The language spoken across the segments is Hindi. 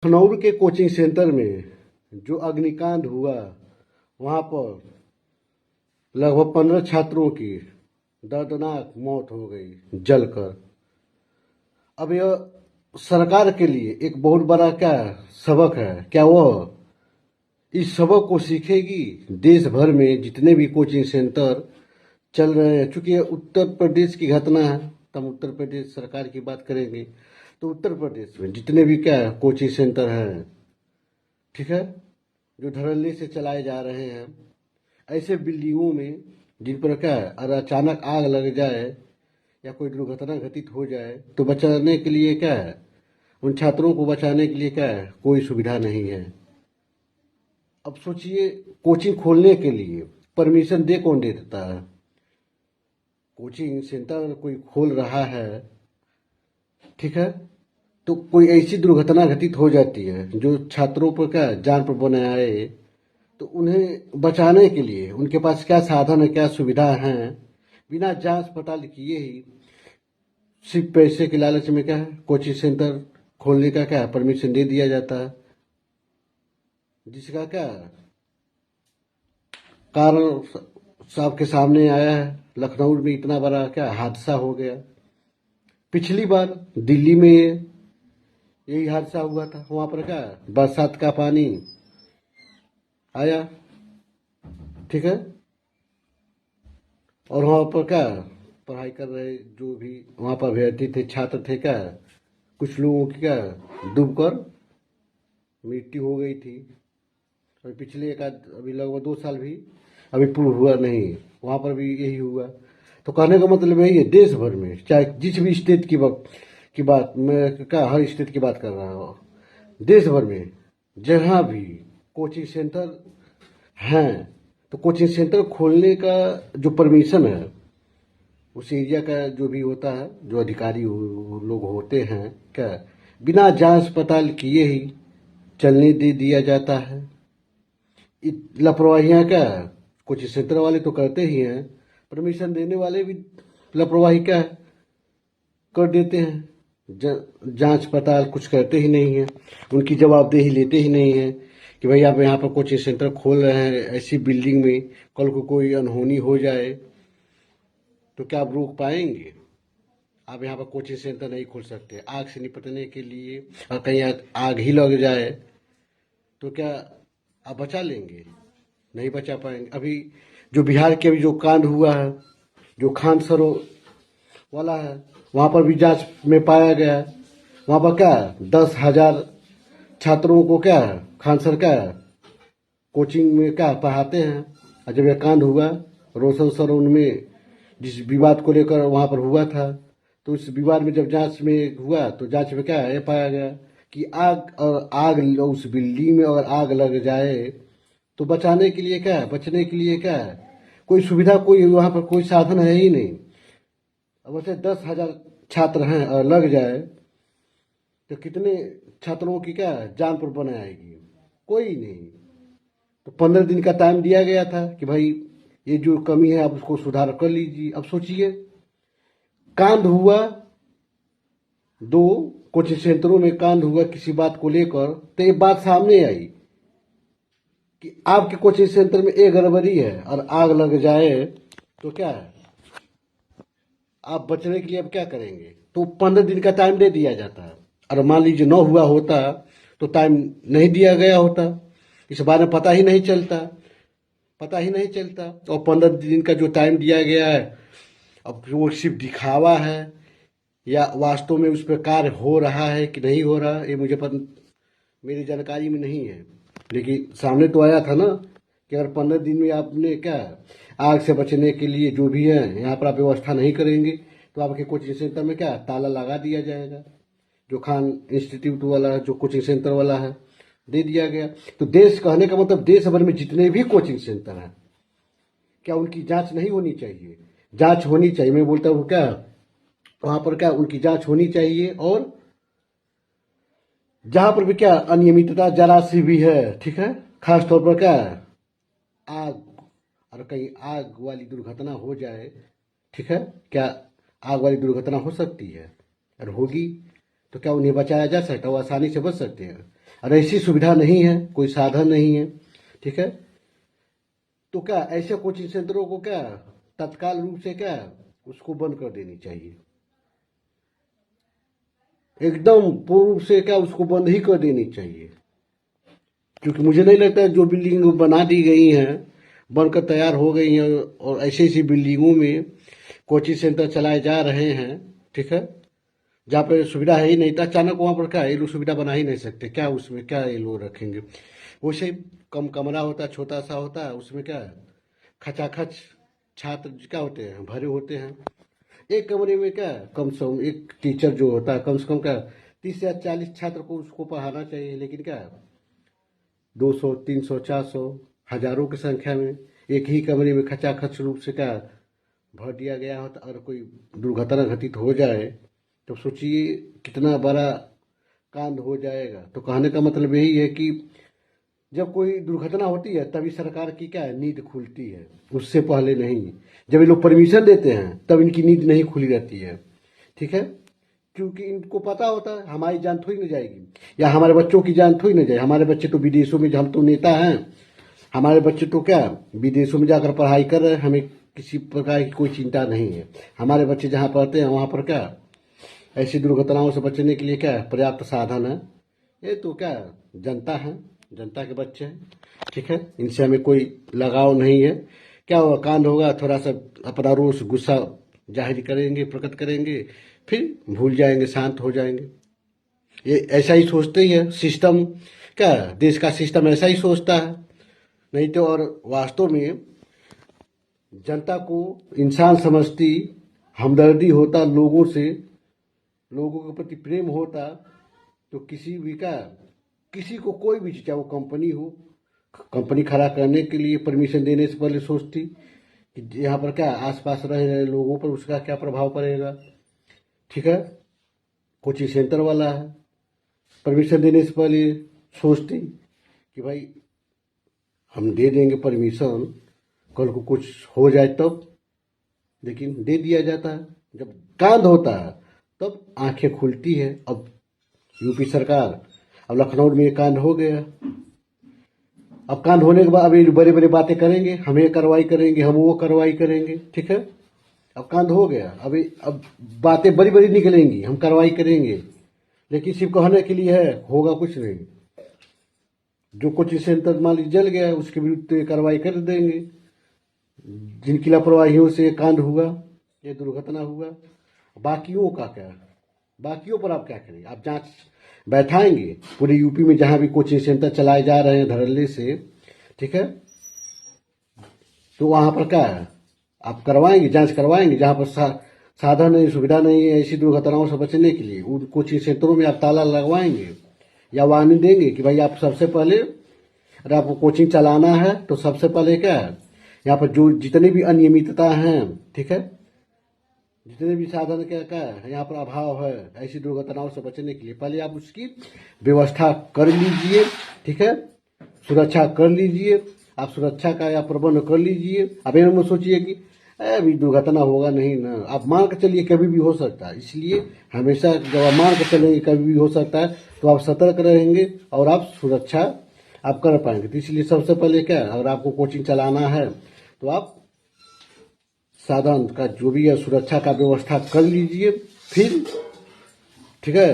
लखनऊ के कोचिंग सेंटर में जो अग्निकांड हुआ, वहाँ पर लगभग 15 छात्रों की दर्दनाक मौत हो गई जलकर। अब यह सरकार के लिए एक बहुत बड़ा क्या सबक है। क्या वह इस सबक को सीखेगी? देश भर में जितने भी कोचिंग सेंटर चल रहे हैं, चूंकि यह उत्तर प्रदेश की घटना है, तो हम उत्तर प्रदेश सरकार की बात करेंगे। तो उत्तर प्रदेश में जितने भी क्या कोचिंग सेंटर हैं, ठीक है, जो धड़ल्ले से चलाए जा रहे हैं, ऐसे बिल्डिंगों में जिन पर क्या है, अगर अचानक आग लग जाए या कोई दुर्घटना घटित हो जाए तो बचाने के लिए क्या है, उन छात्रों को बचाने के लिए क्या है, कोई सुविधा नहीं है। अब सोचिए, कोचिंग खोलने के लिए परमिशन कौन दे देता है? कोचिंग सेंटर कोई खोल रहा है, ठीक है, तो कोई ऐसी दुर्घटना घटित हो जाती है जो छात्रों पर क्या जान पर बने आए, तो उन्हें बचाने के लिए उनके पास क्या साधन है, क्या सुविधा है, बिना जांच पड़ताल किए ही सिर्फ पैसे के लालच में क्या है, कोचिंग सेंटर खोलने का क्या परमिशन दे दिया जाता है, जिसका क्या कारण सबके सामने आया है। लखनऊ में इतना बड़ा क्या हादसा हो गया। पिछली बार दिल्ली में यही हादसा हुआ था। वहां पर क्या बरसात का पानी आया, ठीक है, और वहाँ पर क्या पढ़ाई कर रहे जो भी वहाँ पर अभ्यर्थी थे, छात्र थे, क्या कुछ लोगों की क्या डूबकर मृत्यु हो गई थी। अभी पिछले अभी लगभग 2 साल भी अभी पूर्ण हुआ नहीं, वहाँ पर भी यही हुआ। तो कहने का मतलब यही है, देश भर में चाहे जिस भी स्टेट की बात मैं क्या हर स्टेट की बात कर रहा हूँ, देश भर में जहाँ भी कोचिंग सेंटर हैं, तो कोचिंग सेंटर खोलने का जो परमिशन है, उस एरिया का जो भी होता है, जो अधिकारी लोग होते हैं, क्या बिना जांच पड़ताल किए ही चलने दे दिया जाता है। लापरवाहियाँ क्या कोचिंग सेंटर वाले तो करते ही हैं, परमिशन देने वाले भी लापरवाही क्या कर देते हैं। जांच पड़ताल कुछ करते ही नहीं है, उनकी जवाबदेही लेते ही नहीं है कि भाई आप यहाँ पर कोचिंग सेंटर खोल रहे हैं ऐसी बिल्डिंग में, कल को कोई अनहोनी हो जाए तो क्या आप रोक पाएंगे? आप यहाँ पर कोचिंग सेंटर नहीं खोल सकते। आग से निपटने के लिए और कहीं आग ही लग जाए तो क्या आप बचा लेंगे? नहीं बचा पाएंगे। अभी जो बिहार के अभी जो कांड हुआ है, जो खान सरो वाला है, वहाँ पर भी जांच में पाया गया है, वहाँ पर क्या 10,000 छात्रों को क्या खान सर क्या कोचिंग में क्या पढ़ाते हैं। और जब यह कांड हुआ, रोशन सर उनमें जिस विवाद को लेकर वहाँ पर हुआ था, तो उस विवाद में जब जांच में हुआ तो जांच में क्या ये पाया गया कि आग उस बिल्डिंग में अगर आग लग जाए तो बचाने के लिए क्या है, बचने के लिए क्या है, कोई सुविधा, कोई वहाँ पर कोई साधन है ही नहीं। अब वैसे 10,000 छात्र हैं और लग जाए तो कितने छात्रों की क्या जान पर बन आएगी? कोई नहीं। तो 15 दिन का टाइम दिया गया था कि भाई ये जो कमी है आप उसको सुधार कर लीजिए। अब सोचिए, कांड हुआ, 2 कोचिंग सेंटरों में कांड हुआ किसी बात को लेकर, तो ये बात सामने आई कि आपके कोचिंग सेंटर में एक गड़बड़ी है और आग लग जाए तो क्या है, आप बचने के लिए अब क्या करेंगे? तो 15 दिन का टाइम दे दिया जाता है। और मान लीजिए 9 हुआ होता तो टाइम नहीं दिया गया होता, इस बारे में पता ही नहीं चलता, पता ही नहीं चलता। और 15 दिन का जो टाइम दिया गया है, अब वो सिर्फ दिखावा है या वास्तव में उस पर कार्य हो रहा है कि नहीं हो रहा, ये मुझे मेरी जानकारी में नहीं है। लेकिन सामने तो आया था ना कि अगर 15 दिन में आपने क्या आग से बचने के लिए जो भी है यहाँ पर आप व्यवस्था नहीं करेंगे तो आपके कोचिंग सेंटर में क्या ताला लगा दिया जाएगा। जो खान इंस्टीट्यूट वाला जो कोचिंग सेंटर वाला है, दे दिया गया। तो देश कहने का मतलब देश भर में जितने भी कोचिंग सेंटर हैं, क्या उनकी जांच नहीं होनी चाहिए? जांच होनी चाहिए। मैं बोलता हूँ क्या वहां पर क्या उनकी जांच होनी चाहिए। और जहां पर भी क्या अनियमितता जरा सी भी है, ठीक है, खास तौर पर क्या आग, और कहीं आग वाली दुर्घटना हो जाए, ठीक है, क्या आग वाली दुर्घटना हो सकती है, और होगी तो क्या उन्हें बचाया जा सकता है? वो आसानी से बच सकते हैं। और ऐसी सुविधा नहीं है, कोई साधन नहीं है, ठीक है। तो क्या ऐसे कोचिंग सेंटरों को क्या तत्काल रूप से क्या उसको बंद कर देनी चाहिए, एकदम पूर्ण रूप से क्या उसको बंद ही कर देनी चाहिए। क्योंकि मुझे नहीं लगता है जो बिल्डिंग बना दी गई हैं, बनकर तैयार हो गई हैं, और ऐसी ऐसी बिल्डिंगों में कोचिंग सेंटर चलाए जा रहे हैं, ठीक है, जहाँ पे सुविधा है ही नहीं, तो अचानक वहाँ पर क्या ये लोग सुविधा बना ही नहीं सकते क्या, उसमें क्या ये लोग रखेंगे। वैसे कम कमरा होता है, छोटा सा होता है, उसमें क्या है खचाखच छात्र क्या होते हैं भरे होते हैं। एक कमरे में क्या है, कम से कम एक टीचर जो होता है कम से कम क्या 30 या 40 छात्र को उसको पढ़ाना चाहिए, लेकिन क्या है 200 300 400 हजारों की संख्या में एक ही कमरे में खचाखच रूप से क्या भर दिया गया होता, और कोई दुर्घटना घटित हो जाए तो सोचिए कितना बड़ा कांड हो जाएगा। तो कहने का मतलब यही है कि जब कोई दुर्घटना होती है तभी सरकार की क्या है नींद खुलती है, उससे पहले नहीं। जब ये लोग परमिशन देते हैं तब इनकी नींद नहीं खुली रहती है, ठीक है। क्योंकि इनको पता होता है हमारी जान थोड़ी न जाएगी, या हमारे बच्चों की जान थोड़ी न जाए। हमारे बच्चे तो विदेशों में, हम तो नेता हैं, हमारे बच्चे तो क्या विदेशों में जाकर पढ़ाई कर रहे हैं, हमें किसी प्रकार की कोई चिंता नहीं है। हमारे बच्चे जहाँ पढ़ते हैं वहाँ पर क्या ऐसी दुर्घटनाओं से बचने के लिए क्या पर्याप्त साधन है। ये तो क्या जनता है, जनता के बच्चे हैं, ठीक है, इनसे हमें कोई लगाव नहीं है। क्या होगा कांड होगा, थोड़ा सा अपना रोष गुस्सा जाहिर करेंगे, प्रकट करेंगे, फिर भूल जाएंगे, शांत हो जाएंगे। ये ऐसा ही सोचते ही है सिस्टम, क्या देश का सिस्टम ऐसा ही सोचता है। नहीं तो और वास्तव में जनता को इंसान समझती, हमदर्दी होता लोगों से, लोगों के प्रति प्रेम होता, तो किसी भी का किसी को कोई भी चाहे वो कंपनी हो, कंपनी खड़ा करने के लिए परमिशन देने से पहले सोचती कि यहाँ पर क्या आसपास रह रहे लोगों पर उसका क्या प्रभाव पड़ेगा, ठीक है। कोचिंग सेंटर वाला है, परमिशन देने से पहले सोचती कि भाई हम दे देंगे परमिशन, कल को कुछ हो जाए तब, लेकिन दे दिया जाता है। जब कांड होता है तब आंखें खुलती है। अब यूपी सरकार, अब लखनऊ में कांड हो गया, अब कांड होने के बाद अब ये बड़े बड़े बातें करेंगे, हम ये कार्रवाई करेंगे, हम वो कार्रवाई करेंगे, ठीक है। अब कांड हो गया, अब बातें बड़ी बड़ी निकलेंगी, हम कार्रवाई करेंगे, लेकिन सिर्फ कहने के लिए है, होगा कुछ नहीं। जो कोचिंग सेंटर मान लीजिए जल गया उसके विरुद्ध कार्रवाई कर देंगे, जिनकी लापरवाहियों से कांड हुआ, ये दुर्घटना हुआ। बाकियों का क्या, बाकियों पर आप क्या करेंगे, आप जांच बैठाएंगे पूरे यूपी में जहां भी कोचिंग सेंटर चलाए जा रहे हैं धड़ल्ले से, ठीक है। तो वहां पर क्या है आप करवाएंगे, जांच करवाएंगे, जहां पर साधन नहीं, सुविधा नहीं है ऐसी दुर्घटनाओं से बचने के लिए, उन कोचिंग सेंटरों में आप ताला लगवाएंगे या वार्निंग देंगे कि भाई आप सबसे पहले, अगर आपको कोचिंग चलाना है तो सबसे पहले क्या है यहाँ पर जो जितनी भी अनियमितता हैं, ठीक है, जितने भी साधन क्या है यहाँ पर अभाव है, ऐसी दुर्घटनाओं से बचने के लिए पहले आप उसकी व्यवस्था कर लीजिए, ठीक है, सुरक्षा कर लीजिए। आप सुरक्षा का या प्रबंध कर लीजिए। अब ये मत सोचिए कि अभी दुर्घटना होगा नहीं ना, आप मान के चलिए कभी भी हो सकता है। इसलिए हमेशा जब आप मान के चलेंगे कभी भी हो सकता है तो आप सतर्क रहेंगे और आप सुरक्षा आप कर पाएंगे। तो इसलिए सबसे पहले क्या, अगर आपको कोचिंग चलाना है तो आप साधन का जो भी है सुरक्षा का व्यवस्था कर लीजिए, फिर ठीक है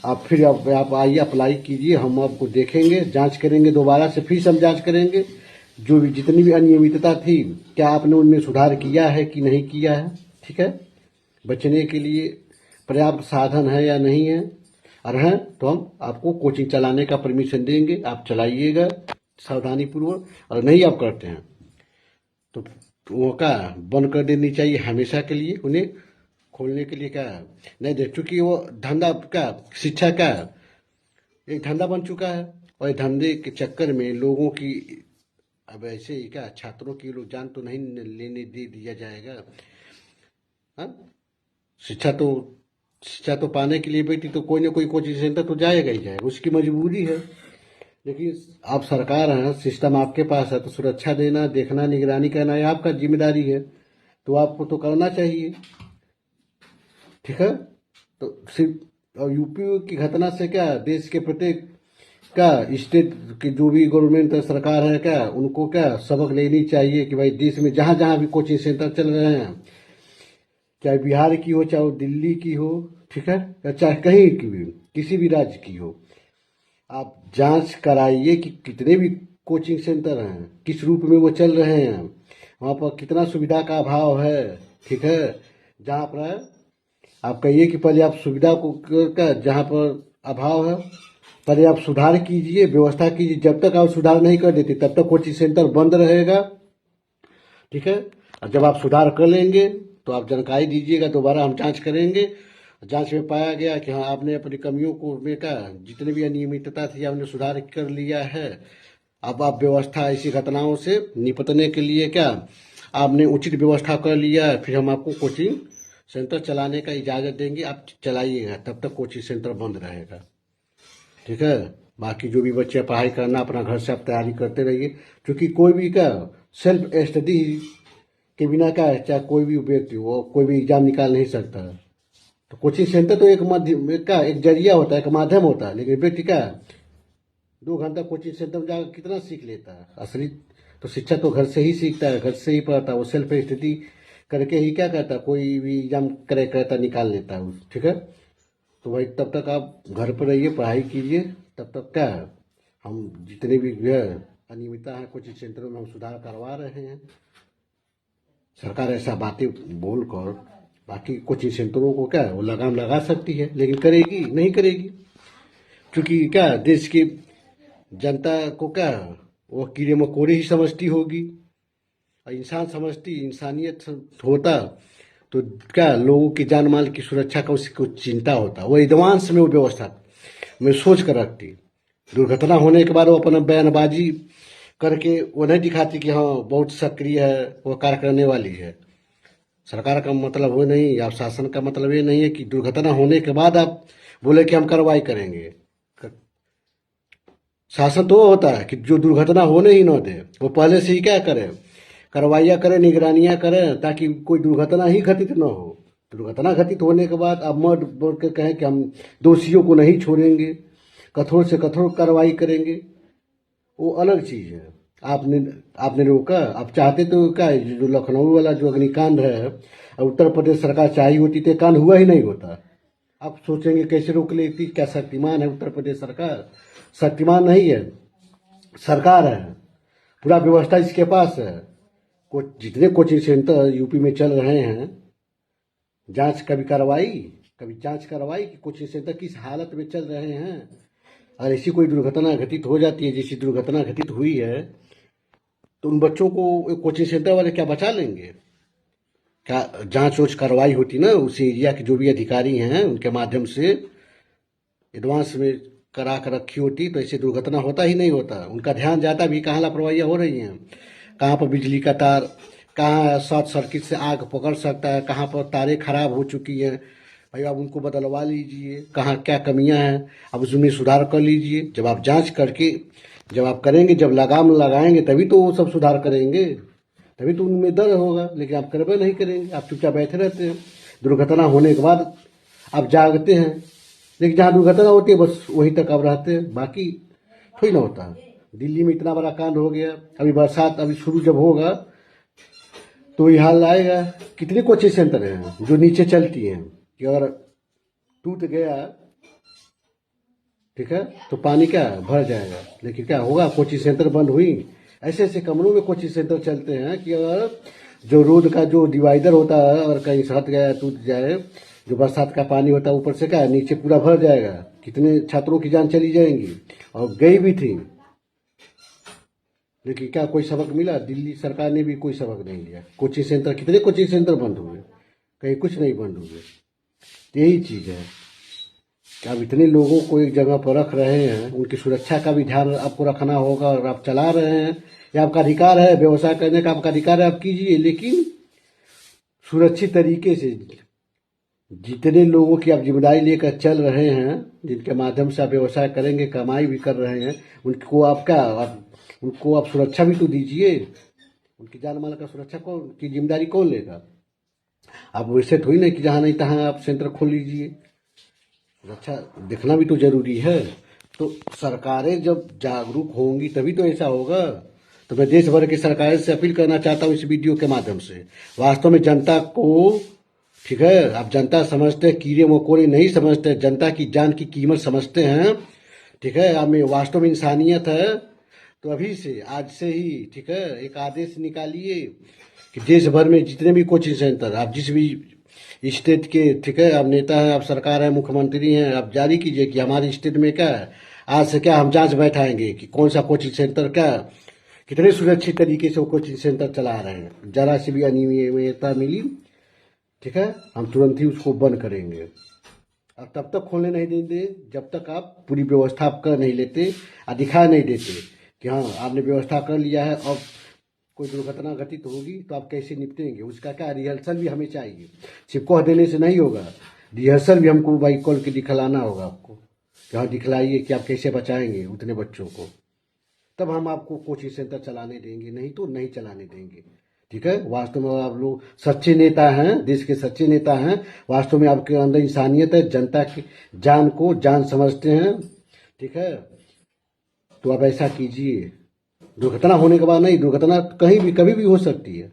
आप फिर आप आइए अप्लाई कीजिए, हम आपको देखेंगे, जांच करेंगे, दोबारा से फिर हम जांच करेंगे जो भी जितनी भी अनियमितता थी क्या आपने उनमें सुधार किया है कि नहीं किया है, ठीक है, बचने के लिए पर्याप्त साधन है या नहीं है। और हैं तो हम आपको कोचिंग चलाने का परमिशन देंगे, आप चलाइएगा सावधानी पूर्वक। और नहीं आप करते हैं तो वो क्या बंद कर देनी चाहिए हमेशा के लिए, उन्हें खोलने के लिए क्या नहीं दे, क्योंकि वो धंधा क्या शिक्षा क्या एक धंधा बन चुका है। और धंधे के चक्कर में लोगों की अब ऐसे ही क्या छात्रों की लोग जान तो नहीं लेने दे दिया जाएगा। हाँ, शिक्षा तो शिक्षा तो पाने के लिए बेटी तो कोई ना कोई कोचिंग सेंटर तो जाएगा ही जाएगा, उसकी मजबूरी है। लेकिन आप सरकार हैं, सिस्टम आपके पास है, तो सुरक्षा देना, देखना, निगरानी करना ये आपका जिम्मेदारी है, तो आपको तो करना चाहिए, ठीक है। तो सिर्फ और यूपी की घटना से क्या देश के प्रत्येक क्या स्टेट की जो भी गवर्नमेंट सरकार है क्या उनको क्या सबक लेनी चाहिए कि भाई देश में जहाँ जहाँ भी कोचिंग सेंटर चल रहे हैं, चाहे बिहार की हो चाहे वो दिल्ली की हो, ठीक है, या चाहे कहीं की भी किसी भी राज्य की हो, आप जांच कराइए कि कितने भी कोचिंग सेंटर हैं किस रूप में वो चल रहे हैं, वहाँ पर कितना सुविधा का अभाव है, ठीक है। जहाँ पर आप कहिए कि पहले आप सुविधा को का जहाँ पर अभाव है पहले आप सुधार कीजिए, व्यवस्था कीजिए। जब तक आप सुधार नहीं कर देते तब तक कोचिंग सेंटर बंद रहेगा, ठीक है। और जब आप सुधार कर लेंगे तो आप जानकारी दीजिएगा, दोबारा हम जांच करेंगे। जांच में पाया गया कि हाँ आपने अपनी कमियों को में का जितनी भी अनियमितता थी आपने सुधार कर लिया है, अब आप व्यवस्था ऐसी घटनाओं से निपटने के लिए क्या आपने उचित व्यवस्था कर लिया है, फिर हम आपको कोचिंग सेंटर चलाने का इजाज़त देंगे, आप चलाइएगा। तब तक कोचिंग सेंटर बंद रहेगा, ठीक है। बाकी जो भी बच्चे पढ़ाई करना अपना घर से आप तैयारी करते रहिए, क्योंकि कोई भी क्या सेल्फ स्टडी के बिना क्या है, चाहे कोई भी व्यक्ति हो कोई भी एग्जाम निकाल नहीं सकता है। तो कोचिंग सेंटर तो एक माध्यम का एक जरिया होता है, एक माध्यम होता है, लेकिन व्यक्ति क्या 2 घंटा कोचिंग सेंटर में जाकर कितना सीख लेता है। असली तो शिक्षा तो घर से ही सीखता है, घर से ही पढ़ता है, वो सेल्फ स्टडी करके ही क्या करता है, कोई भी एग्जाम करे करता निकाल लेता है, ठीक है। तो भाई तब तक आप घर पर रहिए, पढ़ाई कीजिए, तब तक क्या है हम जितने भी जो है अनियमितता है कोचिंग सेंटरों में हम सुधार करवा रहे हैं। सरकार ऐसा बातें बोल कर बाकी कोचिंग सेंटरों को क्या है वो लगाम लगा सकती है, लेकिन करेगी नहीं करेगी, क्योंकि क्या देश की जनता को क्या वो कीड़े मकोड़े ही समझती होगी। और इंसान समझती इंसानियत होता तो क्या लोगों की जान माल की सुरक्षा का उसको चिंता होता, वो एडवांस में वो व्यवस्था में सोच कर रखती। दुर्घटना होने के बाद वो अपना बयानबाजी करके वो नहीं दिखाती कि हाँ बहुत सक्रिय है, वो कार्य करने वाली है। सरकार का मतलब वो नहीं, आप शासन का मतलब ये नहीं है कि दुर्घटना होने के बाद आप बोले कि हम कार्रवाई करेंगे। शासन तो वो होता है कि जो दुर्घटना होने ही न दे, वो पहले से ही क्या करे, कार्रवाइयाँ करें, निगरानियाँ करें, ताकि कोई दुर्घटना ही घटित न हो। दुर्घटना घटित होने के बाद आप मत बोल के कहें कि हम दोषियों को नहीं छोड़ेंगे, कठोर से कठोर कार्रवाई करेंगे, वो अलग चीज़ है। आपने आपने रोका, आप चाहते तो क्या है, जो लखनऊ वाला जो अग्निकांड है, उत्तर प्रदेश सरकार चाहिए होती तो कांड हुआ ही नहीं होता। आप सोचेंगे कैसे रोक लेती, क्या शक्तिमान है उत्तर प्रदेश सरकार? शक्तिमान नहीं है, सरकार है, पूरा व्यवस्था इसके पास है। जितने कोचिंग सेंटर यूपी में चल रहे हैं, जांच कभी जांच करवाई कि कोचिंग सेंटर किस हालत में चल रहे हैं। और ऐसी कोई दुर्घटना घटित हो जाती है जैसी दुर्घटना घटित हुई है, तो उन बच्चों को कोचिंग सेंटर वाले क्या बचा लेंगे? क्या जांच वोच कार्रवाई होती ना उस एरिया के जो भी अधिकारी हैं उनके माध्यम से एडवांस में करा कर रखी होती, तो ऐसी दुर्घटना होता ही नहीं होता। उनका ध्यान जाता भी कहाँ लापरवाहियाँ हो रही हैं, कहाँ पर बिजली का तार, कहाँ शॉर्ट सर्किट से आग पकड़ सकता है, कहाँ पर तारें खराब हो चुकी हैं, भाई आप उनको बदलवा लीजिए। कहाँ क्या कमियां हैं अब उसमें सुधार कर लीजिए। जब आप जांच करके जब आप करेंगे, जब लगाम लगाएंगे तभी तो वो सब सुधार करेंगे, तभी तो उनमें डर होगा। लेकिन आप करबे नहीं करेंगे, आप चुपचाप बैठे रहते हैं। दुर्घटना होने के बाद आप जागते हैं, लेकिन जहाँ दुर्घटना होती है बस वहीं तक आप रहते हैं, बाकी थोड़ी ना होता है। दिल्ली में इतना बड़ा कांड हो गया, अभी बरसात अभी शुरू जब होगा तो ये हाल आएगा। कितने कोचिंग सेंटर हैं जो नीचे चलती हैं कि अगर टूट गया, ठीक है, तो पानी क्या भर जाएगा, लेकिन क्या होगा, कोचिंग सेंटर बंद हुई। ऐसे ऐसे कमरों में कोचिंग सेंटर चलते हैं कि अगर जो रोड का जो डिवाइडर होता है अगर कहीं सट गया टूट जाए, जो बरसात का पानी होता है ऊपर से क्या नीचे पूरा भर जाएगा, कितने छात्रों की जान चली जाएंगी। और गई भी थी, लेकिन क्या कोई सबक मिला? दिल्ली सरकार ने भी कोई सबक नहीं लिया। कोचिंग सेंटर कितने कोचिंग सेंटर बंद हुए, कहीं कुछ नहीं बंद हुए। यही चीज़ है कि आप इतने लोगों को एक जगह पर रख रहे हैं, उनकी सुरक्षा का भी ध्यान आपको रखना होगा। और आप चला रहे हैं, ये आपका अधिकार है, व्यवसाय करने का आपका अधिकार है, आप कीजिए, लेकिन सुरक्षित तरीके से। जितने लोगों की आप जिम्मेदारी लेकर चल रहे हैं, जिनके माध्यम से आप व्यवसाय करेंगे, कमाई भी कर रहे हैं, उनको आप क्या उनको आप सुरक्षा भी तो दीजिए। उनकी जान माल का सुरक्षा कौन की जिम्मेदारी कौन लेगा? आप वैसे थोड़ी ना कि जहाँ नहीं तहाँ आप सेंटर खोल लीजिए। सुरक्षा देखना भी तो जरूरी है। तो सरकारें जब जागरूक होंगी तभी तो ऐसा होगा। तो मैं देश भर की सरकारें से अपील करना चाहता हूँ इस वीडियो के माध्यम से, वास्तव में जनता को, ठीक है, आप जनता समझते हैं, कीड़े मकोड़े नहीं समझते, जनता की जान की कीमत समझते हैं, ठीक है, आप में वास्तव में इंसानियत है, तो अभी से, आज से ही, ठीक है, एक आदेश निकालिए कि देश भर में जितने भी कोचिंग सेंटर, आप जिस भी स्टेट के, ठीक है, आप नेता हैं, आप सरकार है, मुख्यमंत्री हैं, आप जारी कीजिए कि हमारे स्टेट में क्या है, आज से क्या हम जांच बैठाएंगे कि कौन सा कोचिंग सेंटर क्या, कितने सुरक्षित तरीके से वो कोचिंग सेंटर चला रहे हैं। जरा सी भी अनियमितता मिली, ठीक है, हम तुरंत ही उसको बंद करेंगे। और तब तक खोलने नहीं देंगे जब तक आप पूरी व्यवस्था आप कर नहीं लेते और दिखा नहीं देते कि हाँ आपने व्यवस्था कर लिया है। अब कोई दुर्घटना घटित होगी तो आप कैसे निपटेंगे, उसका क्या रिहर्सल भी हमें चाहिए, सिर्फ कह देने से नहीं होगा, रिहर्सल भी हमको बाइक कॉल के दिखलाना होगा आपको कि हाँ दिखलाइए कि आप कैसे बचाएंगे उतने बच्चों को, तब हम आपको कोचिंग सेंटर चलाने देंगे, नहीं तो नहीं चलाने देंगे। ठीक है, वास्तव में आप लोग सच्चे नेता हैं, देश के सच्चे नेता हैं, वास्तव में आपके अंदर इंसानियत है, जनता की जान को जान समझते हैं, ठीक है, तो आप ऐसा कीजिए। दुर्घटना होने के बाद नहीं, दुर्घटना कहीं भी कभी भी हो सकती है।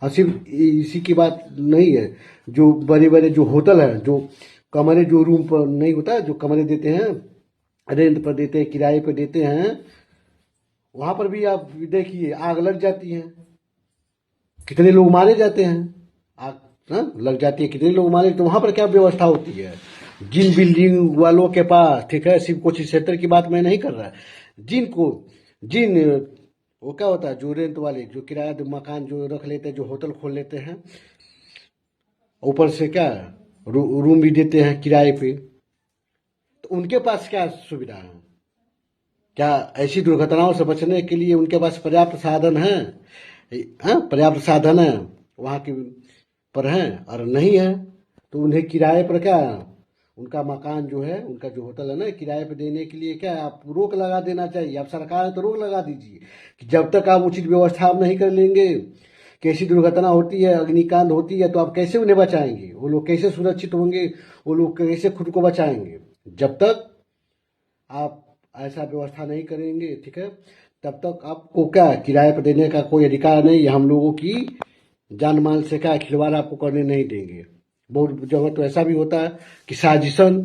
और सिर्फ इसी की बात नहीं है, जो बड़े बड़े जो होटल हैं, जो कमरे, जो रूम पर नहीं होता, जो कमरे देते हैं, रेंट पर देते हैं, किराए पर देते हैं, वहाँ पर भी आप देखिए आग लग जाती है, कितने लोग मारे जाते हैं, आग लग जाती है, कितने लोग मारे, तो वहाँ पर क्या व्यवस्था होती है। जिन बिल्डिंग वालों के पास, ठीक है, सिर्फ कोचिंग सेंटर की बात मैं नहीं कर रहा, जिनको जिन वो क्या होता है, जो रेंट वाले, जो किराया मकान जो रख लेते हैं, जो होटल खोल लेते हैं, ऊपर से क्या रूम भी देते हैं किराए पे, तो उनके पास क्या सुविधा है, क्या ऐसी दुर्घटनाओं से बचने के लिए उनके पास पर्याप्त साधन है, पर्याप्त साधन है वहाँ की पर हैं, और नहीं है तो उन्हें किराए पर क्या, उनका मकान जो है, उनका जो होटल है ना, किराए पे देने के लिए क्या है, आप रोक लगा देना चाहिए। आप सरकार है तो रोक लगा दीजिए कि जब तक आप उचित व्यवस्था आप नहीं कर लेंगे, कैसी दुर्घटना होती है, अग्निकांड होती है, तो आप कैसे उन्हें बचाएंगे, वो लोग कैसे सुरक्षित होंगे, वो लोग कैसे खुद को बचाएंगे। जब तक आप ऐसा व्यवस्था नहीं करेंगे, ठीक है, तब तक आपको क्या किराए पर देने का कोई अधिकार नहीं है। हम लोगों की जान माल से क्या खिलवाड़ आपको करने नहीं देंगे। बहुत जगह तो ऐसा भी होता है कि साजिशन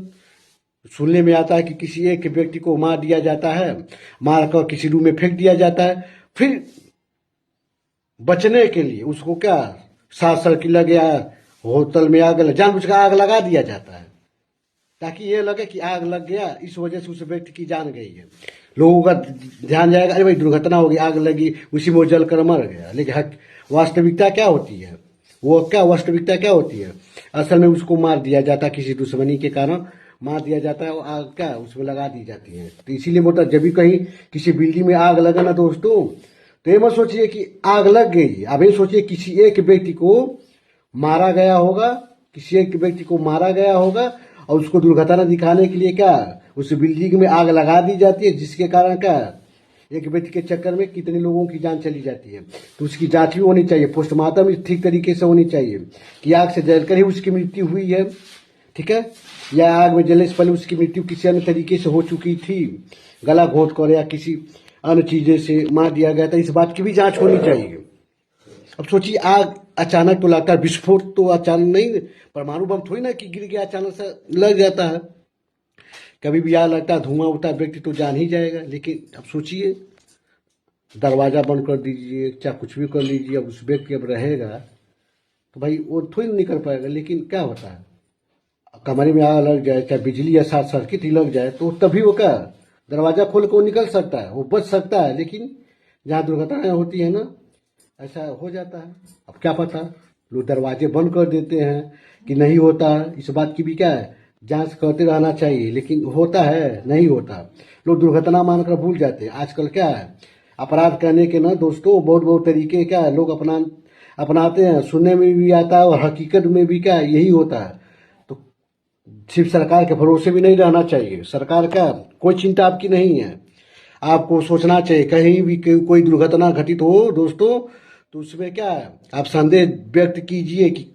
सुनने में आता है कि किसी एक व्यक्ति को मार दिया जाता है, मार कर किसी रूम में फेंक दिया जाता है, फिर बचने के लिए उसको क्या शॉर्ट सर्किट लग गया, होटल में आग लग, जानबूझकर आग लगा दिया जाता है ताकि ये लगे कि आग लग गया, इस वजह से उस व्यक्ति की जान गई है। लोगों का ध्यान जाएगा, अरे भाई दुर्घटना हो गई, आग लगी, उसी में जल कर मर गया। लेकिन वास्तविकता क्या होती है, वो क्या वास्तविकता क्या होती है, असल में उसको मार दिया जाता है, किसी दुश्मनी के कारण मार दिया जाता है, और आग क्या उसमें लगा दी जाती है। तो इसीलिए बोलता, जब भी कहीं किसी बिल्डिंग में आग लगा ना दोस्तों, तो ये मत सोचिए कि आग लग गई, अब ये सोचिए किसी एक व्यक्ति को मारा गया होगा, किसी एक व्यक्ति को मारा गया होगा, और उसको दुर्घटना दिखाने के लिए क्या उस बिल्डिंग में आग लगा दी जाती है, जिसके कारण क्या एक व्यक्ति के चक्कर में कितने लोगों की जान चली जाती है। तो उसकी जांच भी होनी चाहिए, पोस्टमार्टम भी ठीक तरीके से होनी चाहिए कि आग से जलकर ही उसकी मृत्यु हुई है, ठीक है, या आग में जलने से पहले उसकी मृत्यु किसी अन्य तरीके से हो चुकी थी, गला घोंट कर या किसी अन्य चीजें से मार दिया गया था, इस बात की भी जांच होनी चाहिए। अब सोचिए आग अचानक तो लगता है, विस्फोट तो अचानक नहीं, परमाणु बम थोड़ी ना कि गिर गया अचानक से लग जाता है, कभी भी आग लगता है, धुआं उठता है, व्यक्ति तो जान ही जाएगा। लेकिन अब सोचिए दरवाजा बंद कर दीजिए, चाहे कुछ भी कर लीजिए, अब उस व्यक्ति अब रहेगा तो भाई वो थोड़ी निकल पाएगा। लेकिन क्या होता है, कमरे में आग लग जाए, चाहे बिजली या शॉर्ट सर्किट ही लग जाए, तो तभी वो क्या दरवाजा खोल के वो निकल सकता है, वो बच सकता है। लेकिन जहाँ दुर्घटनाएं होती है ना, ऐसा हो जाता है। अब क्या पता, लोग दरवाजे बंद कर देते हैं कि नहीं होता है, इस बात की भी क्या है जांच करते रहना चाहिए। लेकिन होता है नहीं होता, लोग दुर्घटना मानकर भूल जाते हैं। आजकल क्या है, अपराध करने के ना दोस्तों बहुत बहुत तरीके क्या है लोग अपनाते हैं, सुनने में भी आता है और हकीकत में भी क्या है यही होता है। तो सिर्फ सरकार के भरोसे भी नहीं रहना चाहिए। सरकार का कोई चिंता आपकी नहीं है, आपको सोचना चाहिए कहीं भी कोई दुर्घटना घटित हो दोस्तों, तो उसमें क्या है आप संदेह व्यक्त कीजिए कि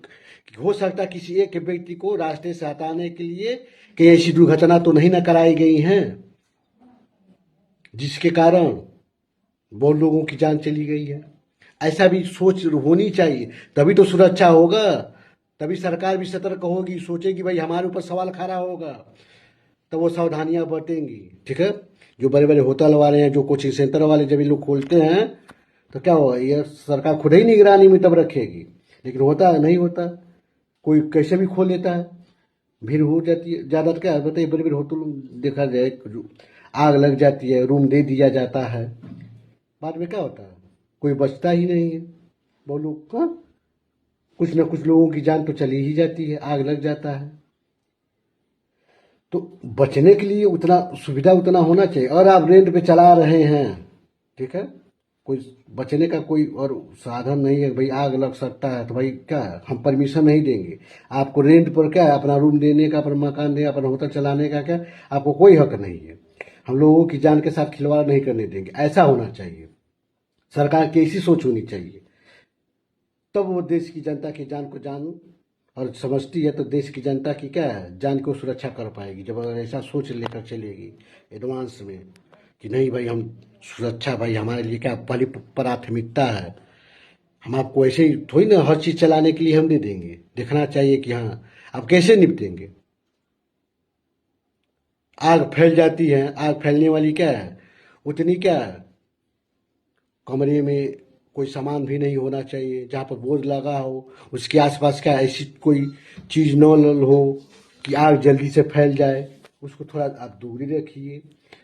हो सकता है किसी एक व्यक्ति को रास्ते से हटाने के लिए कि ऐसी दुर्घटना तो नहीं न कराई गई हैं। जिसके कारण बहुत लोगों की जान चली गई है। ऐसा भी सोच होनी चाहिए, तभी तो सुरक्षा होगा, तभी सरकार भी सतर्क होगी, सोचेगी भाई हमारे ऊपर सवाल खड़ा होगा, तब वो सावधानियां बरतेंगी। ठीक है, जो बड़े बड़े होटल वाले हैं, जो कोचिंग सेंटर वाले जब ये लोग खोलते हैं तो क्या होगा, ये सरकार खुद ही निगरानी में तब रखेगी, लेकिन होता है नहीं होता, कोई कैसे भी खोल लेता है, भीड़ हो जाती है ज़्यादा। क्या है बताइए, बड़े बड़े होटल देखा जाए आग लग जाती है, रूम दे दिया जाता है, बाद में क्या होता है, कोई बचता ही नहीं है। वो लोग हाँ, कुछ ना कुछ लोगों की जान तो चली ही जाती है, आग लग जाता है। तो बचने के लिए उतना सुविधा उतना होना चाहिए। और आप रेंट पे चला रहे हैं, ठीक है, कोई बचने का कोई और साधन नहीं है, भाई आग लग सकता है तो भाई क्या है, हम परमिशन नहीं देंगे आपको। रेंट पर क्या है, अपना रूम देने का, अपना मकान देने, अपना होटल चलाने का क्या आपको कोई हक नहीं है। हम लोगों की जान के साथ खिलवाड़ नहीं करने देंगे, ऐसा होना चाहिए। सरकार की ऐसी सोच होनी चाहिए, तब वो देश की जनता की जान को जान और समझती है, तो देश की जनता की क्या है, जान को सुरक्षा कर पाएगी। जब अगर ऐसा सोच लेकर चलेगी एडवांस में कि नहीं भाई हम सुरक्षा, भाई हमारे लिए क्या पहली प्राथमिकता है, हम आपको ऐसे ही थोड़ी ना हर चीज़ चलाने के लिए हम दे देंगे। देखना चाहिए कि हाँ आप कैसे निपटेंगे। आग फैल जाती है, आग फैलने वाली क्या है, उतनी क्या है, कमरे में कोई सामान भी नहीं होना चाहिए, जहाँ पर बोर्ड लगा हो उसके आसपास क्या ऐसी कोई चीज़ न हो कि आग जल्दी से फैल जाए, उसको थोड़ा आप दूरी रखिए।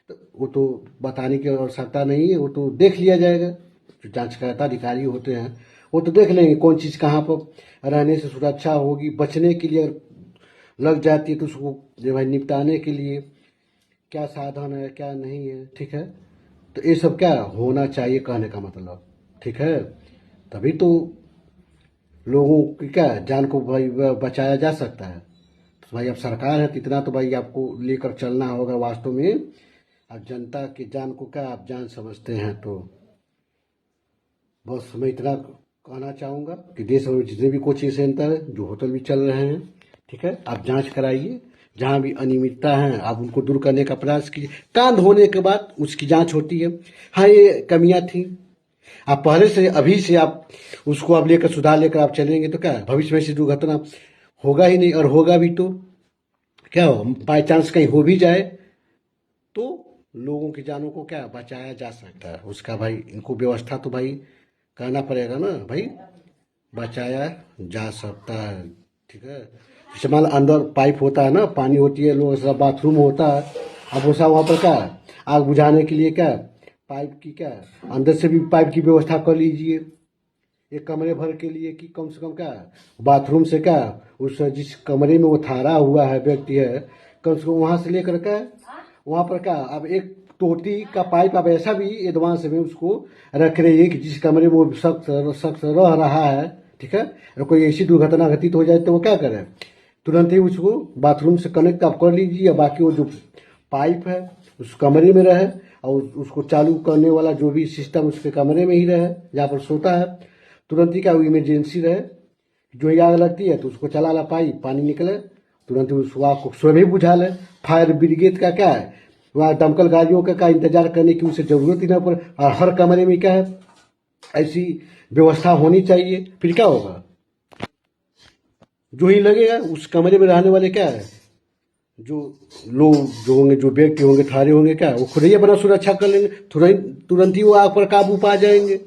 तो वो तो बताने की आवश्यकता नहीं है, वो तो देख लिया जाएगा, जो जांचकर्ता अधिकारी होते हैं वो तो देख लेंगे कौन चीज़ कहाँ पर रहने से सुरक्षा होगी। बचने के लिए अगर लग जाती है तो उसको जो भाई निपटाने के लिए क्या साधन है क्या नहीं है, ठीक है। तो ये सब क्या होना चाहिए कहने का मतलब, ठीक है, तभी तो लोगों की क्या जान को भाई बचाया जा सकता है। तो भाई अब सरकार है तो इतना तो भाई आपको लेकर चलना होगा वास्तव में। अब जनता की जान को क्या आप जान समझते हैं, तो बस मैं इतना कहना चाहूँगा कि देश में जितने भी कोचिंग सेंटर है, जो होटल भी चल रहे हैं, ठीक है, आप जांच कराइए, जहाँ भी अनियमितता है आप उनको दूर करने का प्रयास कीजिए। कांड होने के बाद उसकी जांच होती है, हाँ ये कमियां थी, आप पहले से अभी से आप उसको आप लेकर सुधार लेकर आप चलेंगे तो क्या है, भविष्य में ऐसी दुर्घटना होगा ही नहीं। और होगा भी तो क्या हो, बाई चांस कहीं हो भी जाए तो लोगों की जानों को क्या बचाया जा सकता है, उसका भाई इनको व्यवस्था तो भाई करना पड़ेगा ना भाई, बचाया जा सकता है। ठीक है, जैसे मान लो अंदर पाइप होता है ना, पानी होती है, लोग सब बाथरूम होता है, अब वो सब वहाँ पर क्या है, आग बुझाने के लिए क्या है, पाइप की क्या है, अंदर से भी पाइप की व्यवस्था कर लीजिए एक कमरे भर के लिए, कि कम से कम क्या है, बाथरूम से क्या है, उस जिस कमरे में वो ठहरा हुआ है व्यक्ति है, कम से कम वहाँ से लेकर के वहाँ पर क्या अब एक टोटी का पाइप आप ऐसा भी एडवांस में उसको रख रही है कि जिस कमरे में वो शख्स रह रहा है, ठीक है, अगर कोई ऐसी दुर्घटना घटित हो जाए तो वो क्या करे, तुरंत ही उसको बाथरूम से कनेक्ट आप कर लीजिए, या बाकी वो जो पाइप है उस कमरे में रहे, और उसको चालू करने वाला जो भी सिस्टम उसके कमरे में ही रहे जहाँ पर सोता है, तुरंत ही क्या इमरजेंसी रहे, जो ही आग लगती है तो उसको चला ला, पाइप पानी निकले, तुरंत ही उस आग को स्वयं ही बुझा ले। फायर ब्रिगेड का क्या है, वहाँ दमकल गाड़ियों का इंतजार करने की उसे ज़रूरत ही ना पड़े, और हर कमरे में क्या है ऐसी व्यवस्था होनी चाहिए। फिर क्या होगा, जो ही लगेगा उस कमरे में रहने वाले क्या है, जो लोग जो होंगे, जो व्यक्ति होंगे ठहरे होंगे, क्या वो खुद ही अपना सुरक्षा कर लेंगे, तुरंत ही वो आग पर काबू पा जाएंगे।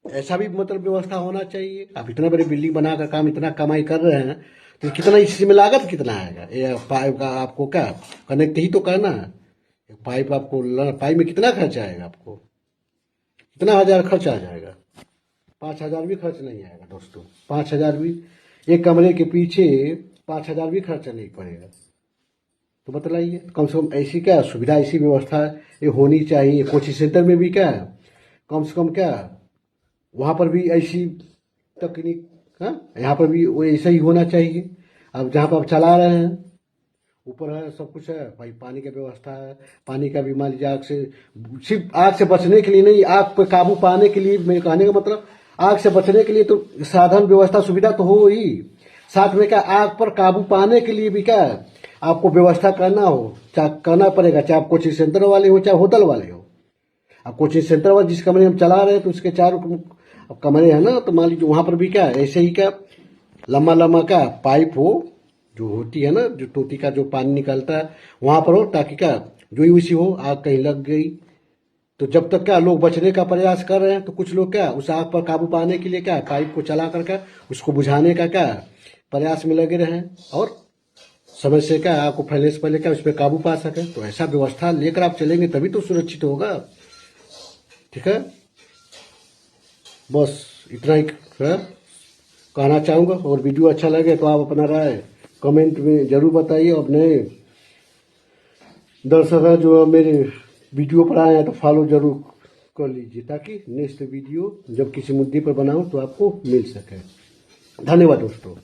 ऐसा भी मतलब व्यवस्था होना चाहिए। आप इतना बड़ी बिल्डिंग बनाकर काम इतना कमाई कर रहे हैं तो कितना इसमें लागत कितना आएगा, ये पाइप का आपको क्या कनेक्ट ही तो करना है, पाइप आपको पाइप में कितना खर्च आएगा, आपको कितना हजार खर्च आ जाएगा, 5,000 भी खर्च नहीं आएगा दोस्तों, 5,000 भी एक कमरे के पीछे 5,000 भी खर्चा नहीं पड़ेगा। तो बतलाइए, कम से कम ऐसी क्या सुविधा, ऐसी व्यवस्था ये होनी चाहिए। कोचिंग सेंटर में भी क्या कम से कम क्या वहाँ पर भी ऐसी तकनीक, हाँ यहाँ पर भी वो ऐसा ही होना चाहिए। अब जहाँ पर आप चला रहे हैं ऊपर है सब कुछ है भाई, पानी की व्यवस्था है, पानी का भी मान लीजिए आग से, सिर्फ आग से बचने के लिए नहीं, आग पर काबू पाने के लिए, मेरे कहने का मतलब आग से बचने के लिए तो साधन व्यवस्था सुविधा तो हो ही, साथ में क्या आग पर काबू पाने के लिए भी क्या है आपको व्यवस्था करना हो, चाहे करना पड़ेगा, चाहे आप कोचिंग सेंटर वाले हो चाहे होटल वाले हो। अब कोचिंग सेंटर वाले जिस कमरे हम चला रहे हैं तो उसके चार कमरे हैं ना, तो मान लीजिए वहां पर भी क्या है, ऐसे ही क्या लंबा लंबा क्या पाइप हो, जो होती है ना, जो टोटी का जो पानी निकलता है वहां पर हो, ताकि क्या जो उसी हो, आग कहीं लग गई तो जब तक क्या लोग बचने का प्रयास कर रहे हैं तो कुछ लोग क्या उस आग पर काबू पाने के लिए क्या पाइप को चला करके उसको बुझाने का क्या प्रयास में लगे रहे और समय से क्या आग को फैलने से पहले क्या उस पर काबू पा सके। तो ऐसा व्यवस्था लेकर आप चलेंगे तभी तो सुरक्षित होगा। ठीक है, बस इतना ही है कहना चाहूँगा। और वीडियो अच्छा लगे तो आप अपना राय कमेंट में जरूर बताइए। और नए दर्शक है जो मेरे वीडियो पर आए हैं तो फॉलो जरूर कर लीजिए, ताकि नेक्स्ट वीडियो जब किसी मुद्दे पर बनाऊं तो आपको मिल सके। धन्यवाद दोस्तों।